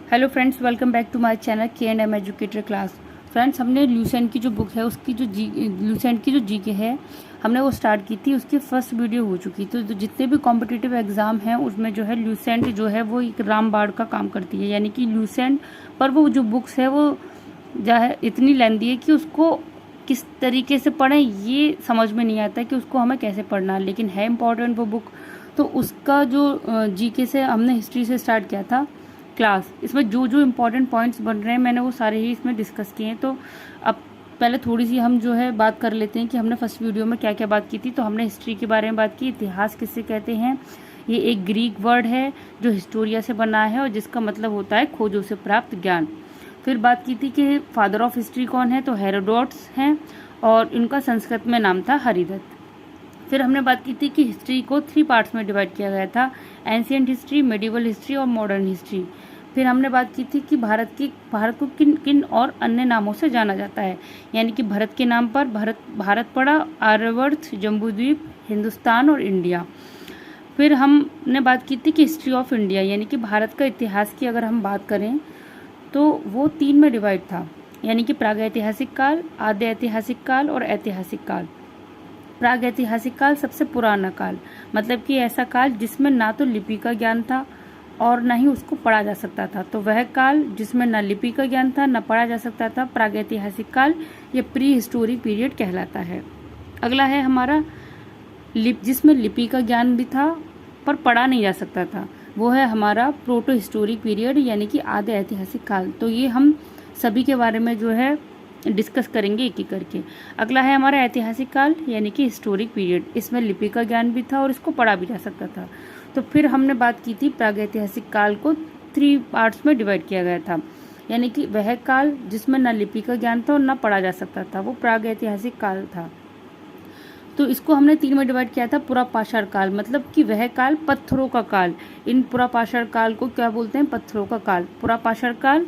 Hello friends, welcome back to my channel K&M educator class. Friends, हमने Lucent की जो book है उसकी ल्यूसेंट की जो जीके है हमने वो स्टार्ट की थी। उसकी फर्स्ट वीडियो हो चुकी। तो जितने भी कॉम्पिटिटिव एग्जाम हैं उसमें जो है ल्यूसेंट जो है वो एक रामबाण का काम करती है। यानी कि ल्यूसेंट पर वो जो बुक्स है वो जो है इतनी लेंदी है कि उसको किस तरीके से पढ़ें ये समझ में नहीं आता कि उसको हमें कैसे पढ़ना है, लेकिन है इम्पॉर्टेंट वो बुक। तो उसका जो जीके से हमने हिस्ट्री से स्टार्ट किया था क्लास। इसमें जो जो इम्पोर्टेंट पॉइंट्स बन रहे हैं मैंने वो सारे ही इसमें डिस्कस किए हैं। तो अब पहले थोड़ी सी हम जो है बात कर लेते हैं कि हमने फर्स्ट वीडियो में क्या क्या बात की थी। तो हमने हिस्ट्री के बारे में बात की। इतिहास किससे कहते हैं? ये एक ग्रीक वर्ड है जो हिस्टोरिया से बना है और जिसका मतलब होता है खोजों से प्राप्त ज्ञान। फिर बात की थी कि फादर ऑफ हिस्ट्री कौन है, तो हेरोडोट्स हैं और इनका संस्कृत में नाम था हरिदत्त। फिर हमने बात की थी कि हिस्ट्री को 3 पार्ट्स में डिवाइड किया गया था, एंशिएंट हिस्ट्री, मेडिवल हिस्ट्री और मॉडर्न हिस्ट्री। फिर हमने बात की थी कि भारत को किन किन और अन्य नामों से जाना जाता है। यानी कि भारत के नाम पर भारत पड़ा, आर्यवर्त, जम्बूद्वीप, हिंदुस्तान और इंडिया। फिर हमने बात की थी कि हिस्ट्री ऑफ इंडिया यानी कि भारत का इतिहास की अगर हम बात करें तो वो 3 में डिवाइड था। यानी कि प्रागैतिहासिक काल, आद्य ऐतिहासिक काल और ऐतिहासिक काल। प्रागैतिहासिक काल सबसे पुराना काल, मतलब कि ऐसा काल जिसमें ना तो लिपि का ज्ञान था और ना ही उसको पढ़ा जा सकता था। तो वह काल जिसमें ना लिपि का ज्ञान था ना पढ़ा जा सकता था, प्रागैतिहासिक काल, ये प्री हिस्टोरिक पीरियड कहलाता है। अगला है हमारा जिसमें लिपि का ज्ञान भी था पर पढ़ा नहीं जा सकता था, वो है हमारा प्रोटो हिस्टोरिक पीरियड यानी कि आद्य ऐतिहासिक काल। तो ये हम सभी के बारे में जो है डिस्कस करेंगे एक एक करके। अगला है हमारा ऐतिहासिक काल यानी कि हिस्टोरिक पीरियड। इसमें लिपि का ज्ञान भी था और इसको पढ़ा भी जा सकता था। तो फिर हमने बात की थी प्रागैतिहासिक काल को 3 पार्ट्स में डिवाइड किया गया था। यानी कि वह काल जिसमें न लिपि का ज्ञान था और न पढ़ा जा सकता था, वो प्रागैतिहासिक काल था। तो इसको हमने 3 में डिवाइड किया था। पुरापाषाण काल, मतलब कि वह काल पत्थरों का काल। इन पुरापाषाण काल को क्या बोलते हैं? पत्थरों का काल। पुरापाषाण काल,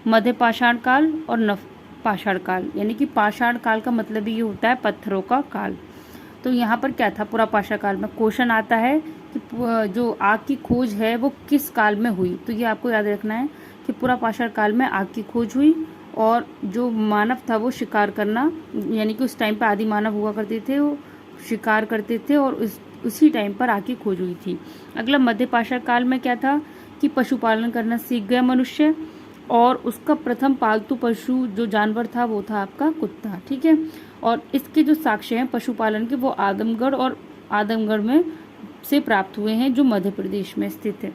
मध्य पाषाण काल और नव पाषाण काल। यानी कि पाषाण काल का मतलब ये होता है पत्थरों का काल। तो यहाँ पर क्या था? पुरापाषाण काल में क्वेश्चन आता है कि जो आग की खोज है वो किस काल में हुई। तो ये आपको याद रखना है कि पुरापाषाण काल में आग की खोज हुई और जो मानव था वो शिकार करना, यानी कि उस टाइम पर आदि मानव हुआ करते थे, वो शिकार करते थे और उसी टाइम पर आग की खोज हुई थी। अगला मध्य पाषाण काल में क्या था कि पशुपालन करना सीख गया मनुष्य और उसका प्रथम पालतू पशु जो जानवर था वो था आपका कुत्ता। ठीक है, और इसके जो साक्ष्य हैं पशुपालन के वो आदमगढ़ में से प्राप्त हुए हैं जो मध्य प्रदेश में स्थित है।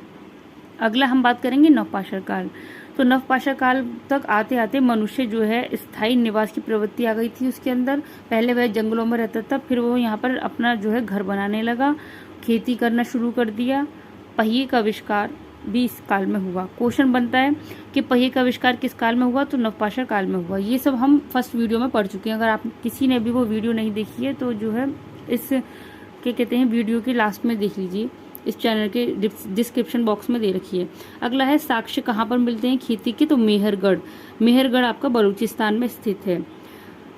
अगला हम बात करेंगे नवपाषाण काल। तो नवपाषाण काल तक आते आते मनुष्य जो है स्थायी निवास की प्रवृत्ति आ गई थी उसके अंदर। पहले वह जंगलों में रहता था, फिर वो यहाँ पर अपना जो है घर बनाने लगा, खेती करना शुरू कर दिया। पहिए का आविष्कार भी इस काल में हुआ। क्वेश्चन बनता है कि पहिए का आविष्कार किस काल में हुआ? तो नवपाषाण काल में हुआ। ये सब हम फर्स्ट वीडियो में पढ़ चुके हैं। अगर आप किसी ने भी वो वीडियो नहीं देखी है तो जो है इस क्या कहते हैं वीडियो के लास्ट में देख लीजिए, इस चैनल के डिस्क्रिप्शन बॉक्स में दे रखी है। अगला है साक्ष्य कहाँ पर मिलते हैं खेती के? तो मेहरगढ़ आपका बलूचिस्तान में स्थित है।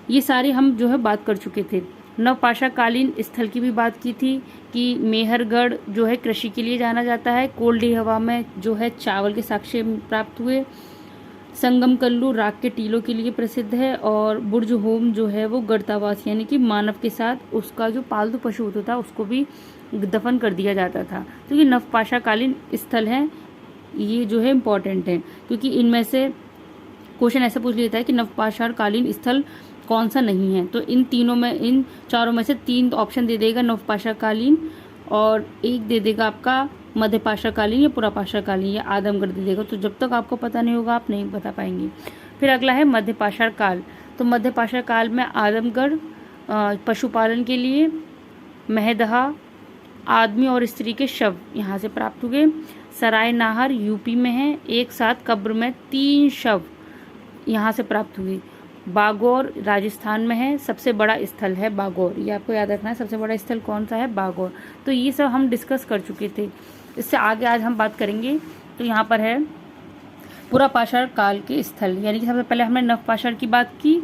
ये सारे हम जो है बात कर चुके थे। नवपाषाण कालीन स्थल की भी बात की थी कि मेहरगढ़ जो है कृषि के लिए जाना जाता है। कोल्डी हवा में जो है चावल के साक्ष्य प्राप्त हुए। संगम कल्लू राख के टीलों के लिए प्रसिद्ध है और बुर्ज होम जो है वो गर्तावास यानी कि मानव के साथ उसका जो पालतू पशु होता था उसको भी दफन कर दिया जाता था। तो ये नवपाषाण कालीन स्थल हैं, ये जो है इम्पोर्टेंट है क्योंकि इनमें से क्वेश्चन ऐसे पूछ लेता है कि नवपाषाण कालीन स्थल कौन सा नहीं है। तो इन चारों में से 3 ऑप्शन दे देगा, नवपाषाण कालीन, और एक दे देगा आपका मध्यपाषाण कालीन या पुरापाषाण कालीन या आदमगढ़ दे देगा। तो जब तक आपको पता नहीं होगा आप नहीं बता पाएंगे। फिर अगला है मध्यपाषाण काल। तो मध्यपाषाण काल में आदमगढ़ पशुपालन के लिए, महदहा आदमी और स्त्री के शव यहाँ से प्राप्त हुए। सराय नाहर यूपी में है, एक साथ कब्र में 3 शव यहाँ से प्राप्त हुए। बागौर राजस्थान में है, सबसे बड़ा स्थल है बागौर। ये आपको याद रखना है, सबसे बड़ा स्थल कौन सा है? बागौर। तो ये सब हम डिस्कस कर चुके थे। इससे आगे आज हम बात करेंगे। तो यहाँ पर है पुरापाषाण काल के स्थल, यानी कि सबसे पहले हमने नवपाषाण की बात की,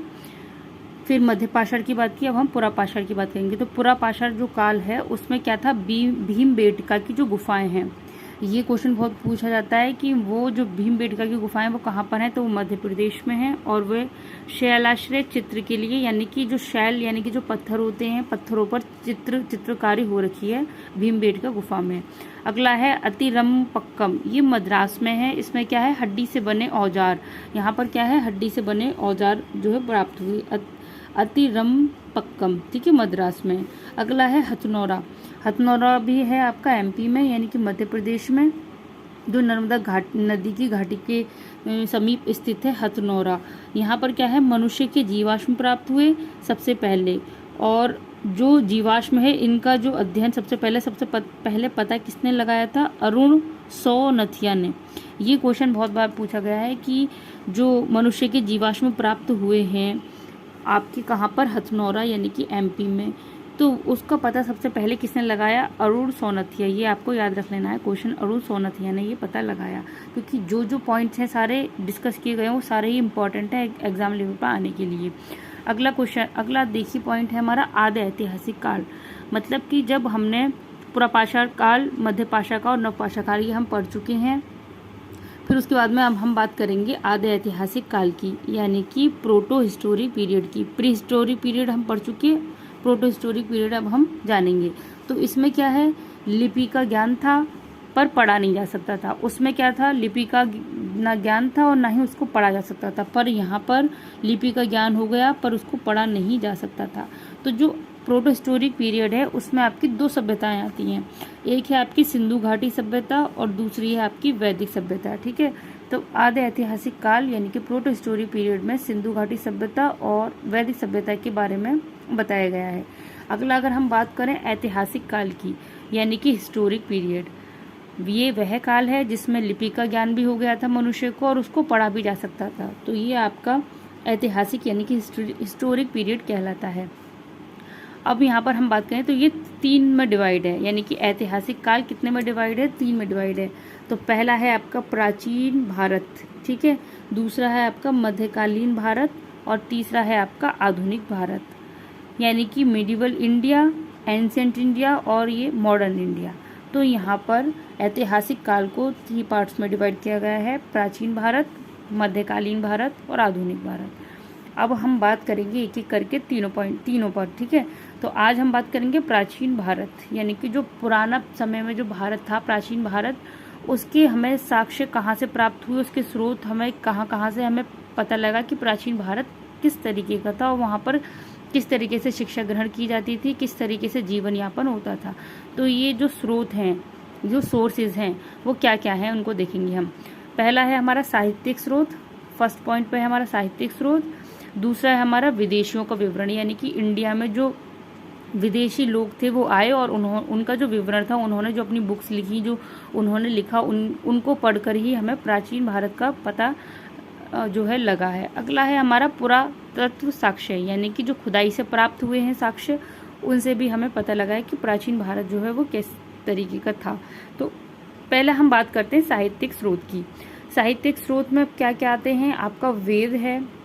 फिर मध्यपाषाण की बात की, अब हम पुरापाषाण की बात करेंगे। तो पुरापाषाण जो काल है उसमें क्या था? भीमबेटका की जो गुफाएं हैं, ये क्वेश्चन बहुत पूछा जाता है कि वो जो भीमबेटका की गुफाएं वो कहाँ पर हैं, तो वो मध्य प्रदेश में हैं और वे शैलाश्रय चित्र के लिए, यानी कि जो शैल यानी कि जो पत्थर होते हैं, पत्थरों पर चित्रकारी हो रखी है भीमबेटका गुफा में। अगला है अतिरम्पक्कम, ये मद्रास में है। इसमें क्या है, हड्डी से बने औजार, यहाँ पर क्या है, हड्डी से बने औजार जो है प्राप्त हुए, अतिरम्पक्कम, ठीक है, मद्रास में। अगला है हथनौरा, हथनौरा भी है आपका एमपी में यानी कि मध्य प्रदेश में, जो नर्मदा घाट नदी की घाटी के समीप स्थित है हथनौरा। यहाँ पर क्या है, मनुष्य के जीवाश्म प्राप्त हुए सबसे पहले, और जो जीवाश्म है इनका जो अध्ययन सबसे पहले पता किसने लगाया था, अरुण सौनथिया ने। ये क्वेश्चन बहुत बार पूछा गया है कि जो मनुष्य के जीवाश्म प्राप्त हुए हैं आपके कहाँ पर, हथनौरा यानी कि एमपी में, तो उसका पता सबसे पहले किसने लगाया, अरुण सौनथिया। ये आपको याद रख लेना है क्वेश्चन, अरुण सौनथिया ने ये पता लगाया, क्योंकि जो जो पॉइंट्स हैं सारे डिस्कस किए गए हैं वो सारे ही इंपॉर्टेंट है एग्जाम लेवल पर आने के लिए। अगला क्वेश्चन, अगला देखिए पॉइंट है हमारा आदि ऐतिहासिक काल, मतलब कि जब हमने पुरापाषाण काल, मध्य पाषाण काल और नवपाषाण काल ये हम पढ़ चुके हैं। फिर उसके बाद में अब हम बात करेंगे आदि ऐतिहासिक काल की, यानी कि प्रोटो हिस्टोरिक पीरियड की। प्री हिस्टोरिक पीरियड हम पढ़ चुके हैं, प्रोटो हिस्टोरिक पीरियड अब हम जानेंगे। तो इसमें क्या है, लिपि का ज्ञान था पर पढ़ा नहीं जा सकता था। उसमें क्या था, लिपि का ना ज्ञान था और ना ही उसको पढ़ा जा सकता था, पर यहाँ पर लिपि का ज्ञान हो गया पर उसको पढ़ा नहीं जा सकता था। तो जो प्रोटो हिस्टोरिक पीरियड है उसमें आपकी दो सभ्यताएं आती हैं, एक है आपकी सिंधु घाटी सभ्यता और दूसरी है आपकी वैदिक सभ्यता, ठीक है। तो आदि ऐतिहासिक काल यानी कि प्रोटो हिस्टोरिक पीरियड में सिंधु घाटी सभ्यता और वैदिक सभ्यता के बारे में बताया गया है। अगला अगर हम बात करें ऐतिहासिक काल की, यानी कि हिस्टोरिक पीरियड, ये वह काल है जिसमें लिपि का ज्ञान भी हो गया था मनुष्य को और उसको पढ़ा भी जा सकता था। तो ये आपका ऐतिहासिक यानी कि हिस्टोरिक पीरियड कहलाता है। अब यहाँ पर हम बात करें तो ये 3 में डिवाइड है, यानी कि ऐतिहासिक काल कितने में डिवाइड है, 3 में डिवाइड है। तो पहला है आपका प्राचीन भारत, ठीक है, दूसरा है आपका मध्यकालीन भारत और तीसरा है आपका आधुनिक भारत, यानी कि मिडिवल इंडिया, एंशिएंट इंडिया और ये मॉडर्न इंडिया। तो यहाँ पर ऐतिहासिक काल को 3 पार्ट्स में डिवाइड किया गया है, प्राचीन भारत, मध्यकालीन भारत और आधुनिक भारत। अब हम बात करेंगे एक एक करके तीनों पर, ठीक है। तो आज हम बात करेंगे प्राचीन भारत, यानी कि जो पुराना समय में जो भारत था, प्राचीन भारत, उसके हमें साक्ष्य कहाँ से प्राप्त हुए, उसके स्रोत हमें कहाँ से हमें पता लगा कि प्राचीन भारत किस तरीके का था और वहाँ पर किस तरीके से शिक्षा ग्रहण की जाती थी, किस तरीके से जीवन यापन होता था। तो ये जो स्रोत हैं, जो सोर्सेज हैं, वो क्या क्या हैं उनको देखेंगे हम। पहला है हमारा साहित्यिक स्रोत, फर्स्ट पॉइंट पे है हमारा साहित्यिक स्रोत। दूसरा है हमारा विदेशियों का विवरण, यानी कि इंडिया में जो विदेशी लोग थे वो आए और उनका जो विवरण था, उन्होंने जो अपनी बुक्स लिखी, जो उन्होंने लिखा, उनको पढ़कर ही हमें प्राचीन भारत का पता जो है लगा है। अगला है हमारा पुरातत्व साक्ष्य, यानी कि जो खुदाई से प्राप्त हुए हैं साक्ष्य, उनसे भी हमें पता लगा है कि प्राचीन भारत जो है वो किस तरीके का था। तो पहले हम बात करते हैं साहित्यिक स्रोत की। साहित्यिक स्रोत में क्या क्या आते हैं, आपका वेद है,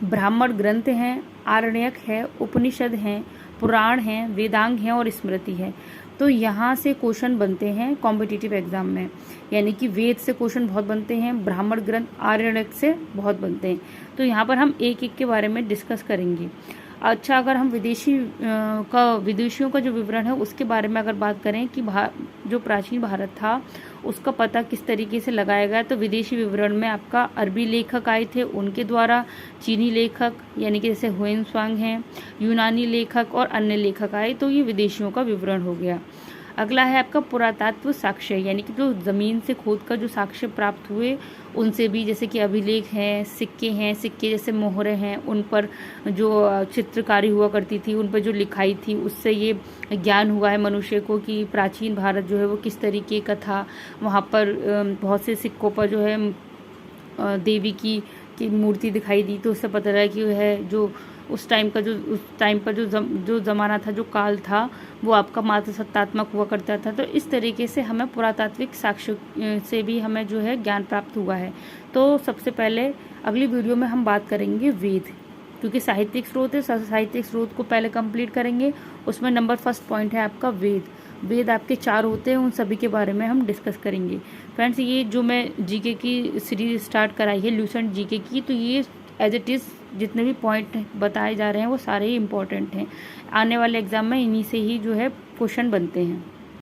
ब्राह्मण ग्रंथ हैं, आरण्यक है, उपनिषद हैं, पुराण हैं, वेदांग हैं और स्मृति है। तो यहाँ से क्वेश्चन बनते हैं कॉम्पिटिटिव एग्जाम में, यानी कि वेद से क्वेश्चन बहुत बनते हैं, ब्राह्मण ग्रंथ, आरण्यक से बहुत बनते हैं। तो यहाँ पर हम एक एक के बारे में डिस्कस करेंगे। अच्छा, अगर हम विदेशियों का जो विवरण है उसके बारे में अगर बात करें कि जो प्राचीन भारत था उसका पता किस तरीके से लगाया गया, तो विदेशी विवरण में आपका अरबी लेखक आए थे, उनके द्वारा, चीनी लेखक यानी कि जैसे हुएन-त्सांग हैं, यूनानी लेखक और अन्य लेखक आए, तो ये विदेशियों का विवरण हो गया। अगला है आपका पुरातत्व साक्ष्य, यानी कि जो ज़मीन से खोद कर जो साक्ष्य प्राप्त हुए उनसे भी, जैसे कि अभिलेख हैं, सिक्के जैसे मोहरे हैं, उन पर जो चित्रकारी हुआ करती थी, उन पर जो लिखाई थी, उससे ये ज्ञान हुआ है मनुष्य को कि प्राचीन भारत जो है वो किस तरीके का था। वहाँ पर बहुत से सिक्कों पर जो है देवी की मूर्ति दिखाई दी, तो उससे पता लगा कि वह जो उस टाइम पर जो ज़माना था, जो काल था, वो आपका मात्र सत्तात्मक हुआ करता था। तो इस तरीके से हमें पुरातात्विक साक्ष्य से भी हमें जो है ज्ञान प्राप्त हुआ है। तो सबसे पहले अगली वीडियो में हम बात करेंगे वेद, क्योंकि साहित्यिक स्रोत है, साहित्यिक स्रोत को पहले कंप्लीट करेंगे। उसमें नंबर फर्स्ट पॉइंट है आपका वेद। वेद आपके 4 होते हैं, उन सभी के बारे में हम डिस्कस करेंगे। फ्रेंड्स, ये जो मैं जीके की सीरीज स्टार्ट कराई है ल्यूसेंट जीके की, तो ये एज इट इज़ जितने भी पॉइंट बताए जा रहे हैं वो सारे ही इम्पोर्टेंट हैं। आने वाले एग्ज़ाम में इन्हीं से ही जो है क्वेश्चन बनते हैं।